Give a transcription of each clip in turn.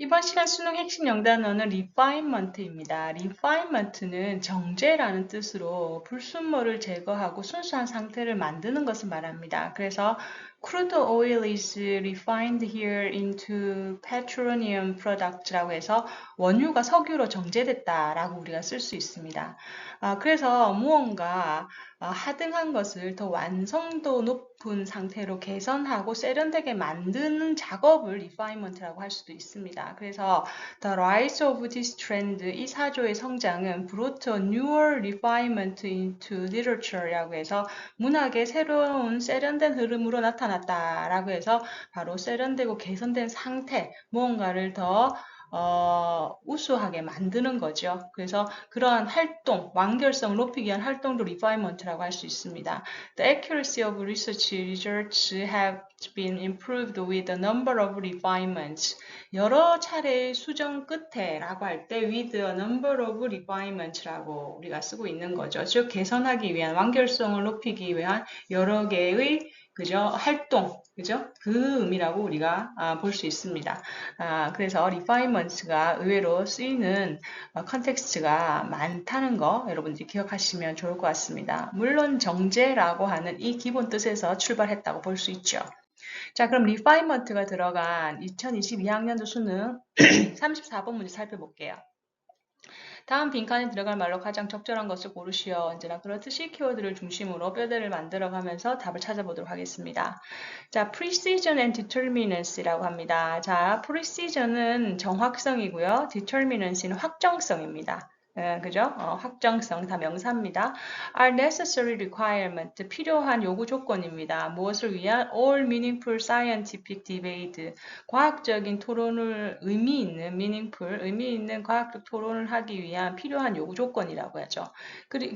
이번 시간 수능 핵심 영단어는 refinement입니다. refinement는 정제라는 뜻으로 불순물을 제거하고 순수한 상태를 만드는 것을 말합니다. 그래서 crude oil is refined here into petroleum product라고 해서 원유가 석유로 정제됐다라고 우리가 쓸 수 있습니다. 그래서 무언가 하등한 것을 더 완성도 높은 상태로 개선하고 세련되게 만드는 작업을 refinement라고 할 수도 있습니다. 그래서 The rise of this trend, 이 사조의 성장은 brought a newer refinement into literature라고 해서 문학의 새로운 세련된 흐름으로 나타났다라고 해서 바로 세련되고 개선된 상태, 무언가를 더 우수하게 만드는 거죠. 그래서 그러한 활동, 완결성을 높이기 위한 활동도 refinement라고 할 수 있습니다. The accuracy of research results have been improved with a number of refinements. 여러 차례의 수정 끝에 라고 할 때 with a number of refinements라고 우리가 쓰고 있는 거죠. 즉 개선하기 위한, 완결성을 높이기 위한 여러 개의 그죠? 활동, 그죠? 그 의미라고 우리가 볼 수 있습니다. 그래서 refinements가 의외로 쓰이는 컨텍스트가 많다는 거 여러분들이 기억하시면 좋을 것 같습니다. 물론 정제라고 하는 이 기본 뜻에서 출발했다고 볼 수 있죠. 자, 그럼 refinement가 들어간 2022학년도 수능 34번 문제 살펴볼게요. 다음 빈칸에 들어갈 말로 가장 적절한 것을 고르시오. 언제나 그렇듯이 키워드를 중심으로 뼈대를 만들어가면서 답을 찾아보도록 하겠습니다. 자, precision and determinacy라고 합니다. 자, precision은 정확성이고요. determinacy는 확정성입니다. 그죠? 확정성 다 명사입니다. are necessary requirement 필요한 요구 조건입니다. 무엇을 위한 all meaningful scientific debate 과학적인 토론을 의미 있는 과학적 토론을 하기 위한 필요한 요구 조건이라고 하죠.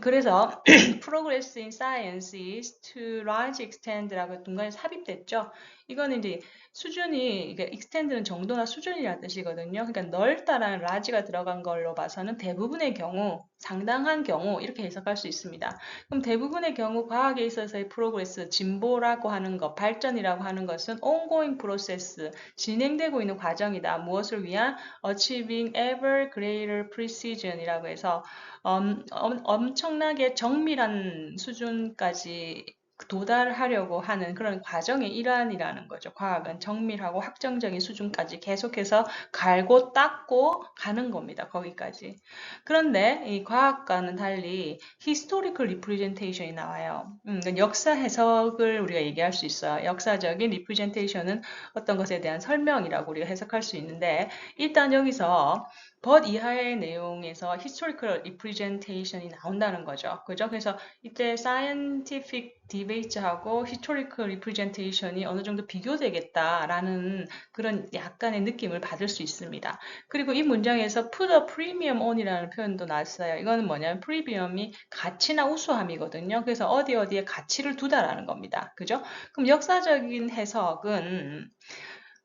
그래서 progress in science is to large extent라고 중간에 삽입됐죠. 이거는 이제 수준이, 이게 extend는 정도나 수준이라는 뜻이거든요. 그러니까 넓다라는 large가 들어간 걸로 봐서는 대부분의 경우, 상당한 경우 이렇게 해석할 수 있습니다. 그럼 대부분의 경우 과학에 있어서의 progress, 진보라고 하는 것, 발전이라고 하는 것은 ongoing process, 진행되고 있는 과정이다. 무엇을 위한 achieving ever greater precision이라고 해서 엄청나게 정밀한 수준까지 도달하려고 하는 그런 과정의 일환이라는 거죠. 과학은 정밀하고 확정적인 수준까지 계속해서 갈고 닦고 가는 겁니다. 거기까지. 그런데 이 과학과는 달리 historical representation이 나와요. 그러니까 역사 해석을 우리가 얘기할 수 있어요. 역사적인 representation은 어떤 것에 대한 설명이라고 우리가 해석할 수 있는데 일단 여기서 but 이하의 내용에서 historical representation이 나온다는 거죠. 그죠? 그래서 이때 scientific debate하고 historical representation이 어느 정도 비교되겠다라는 그런 약간의 느낌을 받을 수 있습니다. 그리고 이 문장에서 put a premium on이라는 표현도 나왔어요. 이거는 뭐냐면 프리미엄이 가치나 우수함이거든요. 그래서 어디에 가치를 두다라는 겁니다. 그죠? 그럼 역사적인 해석은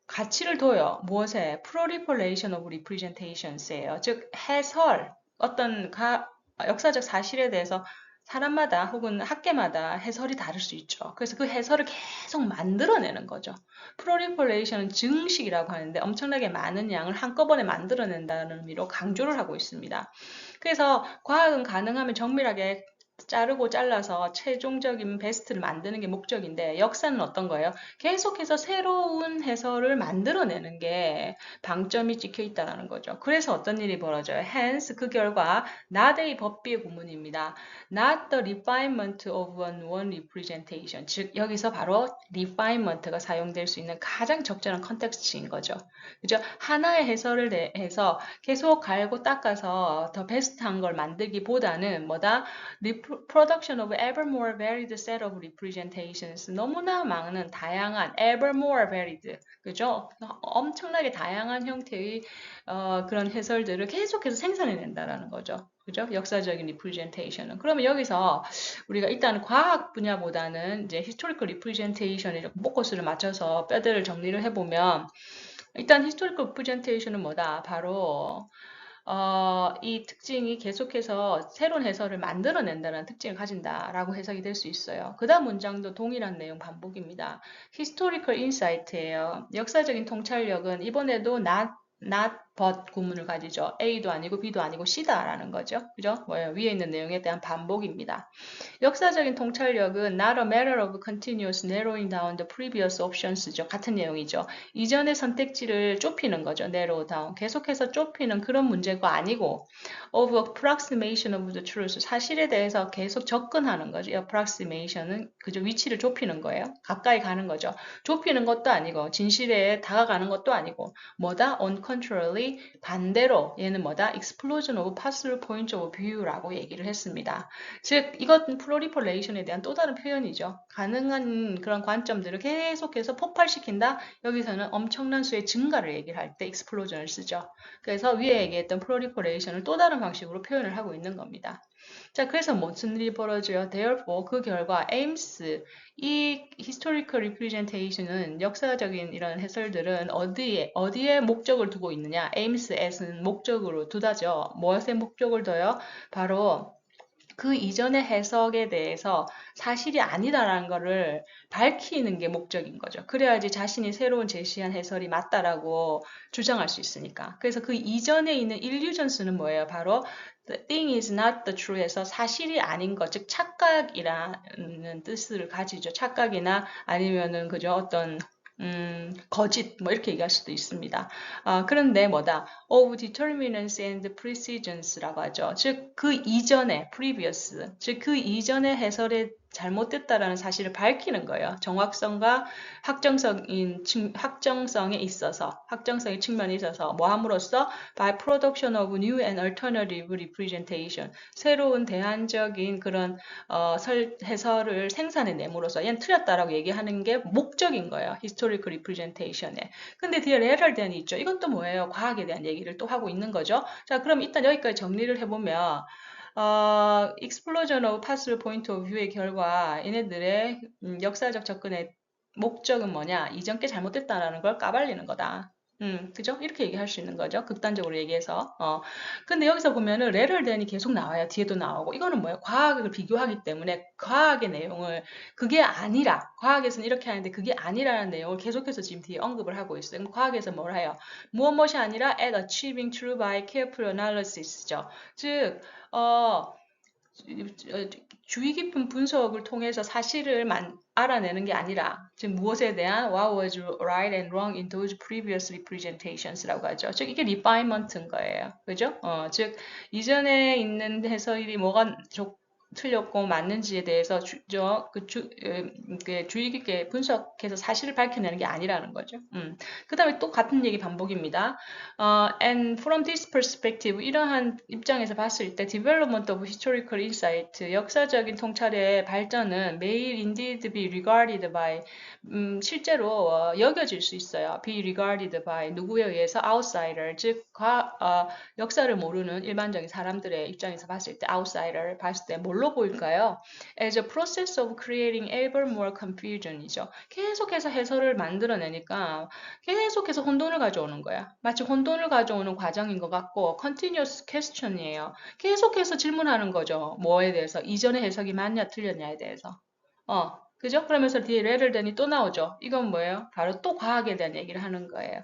가치를 둬요. 무엇에? proliferation of representations예요. 즉 해설, 어떤 역사적 사실에 대해서 사람마다 혹은 학계마다 해설이 다를 수 있죠. 그래서 그 해설을 계속 만들어내는 거죠. proliferation은 증식이라고 하는데 엄청나게 많은 양을 한꺼번에 만들어낸다는 의미로 강조를 하고 있습니다. 그래서 과학은 가능하면 정밀하게 자르고 잘라서 최종적인 베스트를 만드는 게 목적인데 역사는 어떤 거예요? 계속해서 새로운 해설을 만들어내는 게 방점이 찍혀 있다는 거죠. 그래서 어떤 일이 벌어져요? Hence 그 결과 not a 법비의 구문입니다. Not the refinement of one representation. 즉 여기서 바로 refinement가 사용될 수 있는 가장 적절한 컨텍스트인 거죠. 그죠? 하나의 해설을 해서 계속 갈고 닦아서 더 베스트한 걸 만들기보다는 뭐다? Production of ever more varied set of representations. 너무나 많은 다양한 ever more varied, 그죠? 엄청나게 다양한 형태의 그런 해설들을 계속해서 생산해낸다라는 거죠. 그죠? 역사적인 representation은. 그러면 여기서 우리가 일단 과학 분야보다는 이제 historical representation에 좀 포커스를 맞춰서 뼈대를 정리를 해보면 일단 historical representation은 뭐다? 바로 이 특징이 계속해서 새로운 해설을 만들어낸다는 특징을 가진다라고 해석이 될 수 있어요. 그 다음 문장도 동일한 내용 반복입니다. historical insight예요. 역사적인 통찰력은 이번에도 not but 구문을 가지죠. A도 아니고 B도 아니고 C다라는 거죠. 그죠? 뭐예요? 위에 있는 내용에 대한 반복입니다. 역사적인 통찰력은 not a matter of continuous narrowing down the previous options죠. 같은 내용이죠. 이전의 선택지를 좁히는 거죠. narrow down. 계속해서 좁히는 그런 문제가 아니고 of approximation of the truth. 사실에 대해서 계속 접근하는 거죠. approximation은 그저 위치를 좁히는 거예요. 가까이 가는 거죠. 좁히는 것도 아니고 진실에 다가가는 것도 아니고 뭐다? on contrary 반대로 얘는 뭐다? explosion of possible points of view라고 얘기를 했습니다. 즉 이것은 프로리퍼레이션에 대한 또 다른 표현이죠. 가능한 그런 관점들을 계속해서 폭발시킨다. 여기서는 엄청난 수의 증가를 얘기를 할 때 explosion을 쓰죠. 그래서 위에 얘기했던 프로리퍼레이션을 또 다른 방식으로 표현을 하고 있는 겁니다. 자, 그래서 무슨 일이 벌어져요? Therefore, 그 결과 Ames, 이 historical representation은 역사적인 이런 해설들은 어디에 목적을 두고 있느냐? Ames as는 목적으로 두다죠. 무엇에 목적을 둬요? 바로 그 이전의 해석에 대해서 사실이 아니다라는 것을 밝히는 게 목적인 거죠. 그래야지 자신이 새로운 제시한 해설이 맞다라고 주장할 수 있으니까. 그래서 그 이전에 있는 illusions는 뭐예요? 바로 the thing is not the true에서 사실이 아닌 것, 즉 착각이라는 뜻을 가지죠. 착각이나 아니면은 그죠 어떤 거짓 뭐 이렇게 얘기할 수도 있습니다. 그런데 뭐다? of determinants and precisions,라고 하죠. 즉 그 이전에 previous, 즉 그 이전의 해설에 잘못됐다라는 사실을 밝히는 거예요. 정확성과 확정성의 측면에 있어서 뭐 함으로써 by production of new and alternative representation, 새로운 대안적인 그런 해설을 생산해냄으로써 얘는 틀렸다라고 얘기하는 게 목적인 거예요. historical representation에. 근데 뒤에 레럴 대안이 있죠. 이건 또 뭐예요? 과학에 대한 얘기를 또 하고 있는 거죠. 자, 그럼 일단 여기까지 정리를 해보면 explosion of possible point of view의 결과 얘네들의 역사적 접근의 목적은 뭐냐? 이전 게 잘못됐다라는 걸 까발리는 거다. 그죠? 이렇게 얘기할 수 있는 거죠. 극단적으로 얘기해서. 근데 여기서 보면은 레럴den이 계속 나와요. 뒤에도 나오고. 이거는 뭐예요? 과학을 비교하기 때문에 과학의 내용을 그게 아니라, 과학에서는 이렇게 하는데 그게 아니라는 내용을 계속해서 지금 뒤에 언급을 하고 있어요. 그럼 과학에서 뭘 해요? 무엇이 아니라 at achieving true by careful analysis죠. 즉, 주의 깊은 분석을 통해서 사실을 알아내는 게 아니라 지금 무엇에 대한 what was right and wrong in those previous representations라고 하죠. 즉 이게 refinement인 거예요. 그죠? 즉 이전에 있는 해설이 뭐가 틀렸고 맞는지에 대해서 주의 깊게 분석해서 사실을 밝혀내는 게 아니라는 거죠. 그 다음에 또 같은 얘기 반복입니다. And from this perspective, 이러한 입장에서 봤을 때 development of historical insight, 역사적인 통찰의 발전은 may indeed be regarded by, 실제로 여겨질 수 있어요. be regarded by 누구에 의해서 outsider, 즉 역사를 모르는 일반적인 사람들의 입장에서 봤을 때 outsider 봤을 때 뭘로 보일까요? As a process of creating ever more confusion이죠. 계속해서 해설을 만들어내니까 계속해서 혼돈을 가져오는 거야. 마치 혼돈을 가져오는 과정인 것 같고 continuous question이에요. 계속해서 질문하는 거죠. 뭐에 대해서? 이전의 해석이 맞냐 틀렸냐에 대해서. 그죠? 그러면서 뒤에 레럴den이 또 나오죠. 이건 뭐예요? 바로 또 과학에 대한 얘기를 하는 거예요.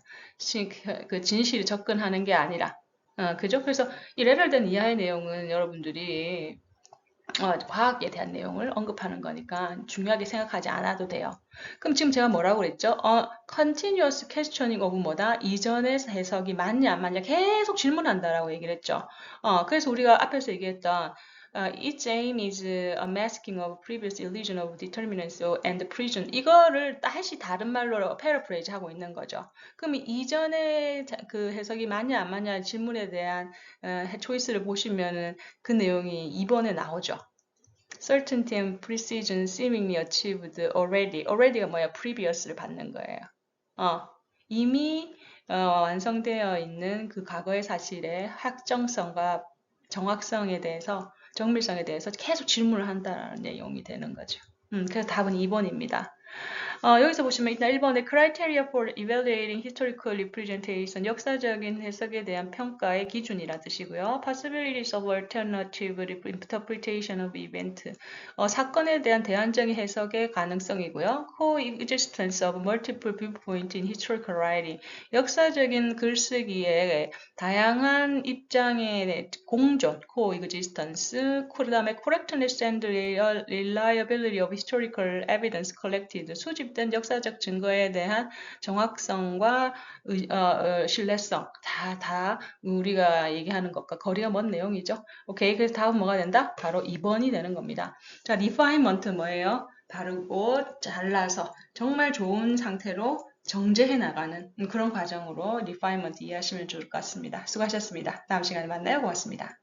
그 진실이 접근하는 게 아니라. 그죠? 그래서 이 레럴den 이하의 내용은 여러분들이 과학에 대한 내용을 언급하는 거니까 중요하게 생각하지 않아도 돼요. 그럼 지금 제가 뭐라고 그랬죠? continuous questioning of 뭐다? 이전의 해석이 맞냐 안 맞냐 계속 질문한다라고 얘기를 했죠. 그래서 우리가 앞에서 얘기했던 its aim is a masking of previous illusion of determinants and precision. 이거를 다시 다른 말로 paraphrase 하고 있는 거죠. 그럼 이전의 그 해석이 맞냐 안 맞냐 질문에 대한 초이스를 보시면은 그 내용이 2번에 나오죠. Certainty and precision seemingly achieved already. already가 뭐야? previous를 받는 거예요. 이미 완성되어 있는 그 과거의 사실의 확정성과 정확성에 대해서 정밀성에 대해서 계속 질문을 한다는 내용이 되는 거죠. 그래서 답은 2번입니다. 여기서 보시면 일단 1번에 criteria for evaluating historical representation, 역사적인 해석에 대한 평가의 기준이라 뜻이고요. possibilities of alternative interpretation of event, 사건에 대한 대안적인 해석의 가능성이고요. coexistence of multiple viewpoints in historical writing, 역사적인 글쓰기에 다양한 입장의 공존, coexistence, 그 다음에 correctness and reliability of historical evidence collected, 수집된 역사적 증거에 대한 정확성과 신뢰성, 다 우리가 얘기하는 것과 거리가 먼 내용이죠. 오케이, 그래서 다음 뭐가 된다? 바로 2번이 되는 겁니다. 자, refinement 뭐예요? 바르고 잘라서 정말 좋은 상태로 정제해 나가는 그런 과정으로 refinement 이해하시면 좋을 것 같습니다. 수고하셨습니다. 다음 시간에 만나요. 고맙습니다.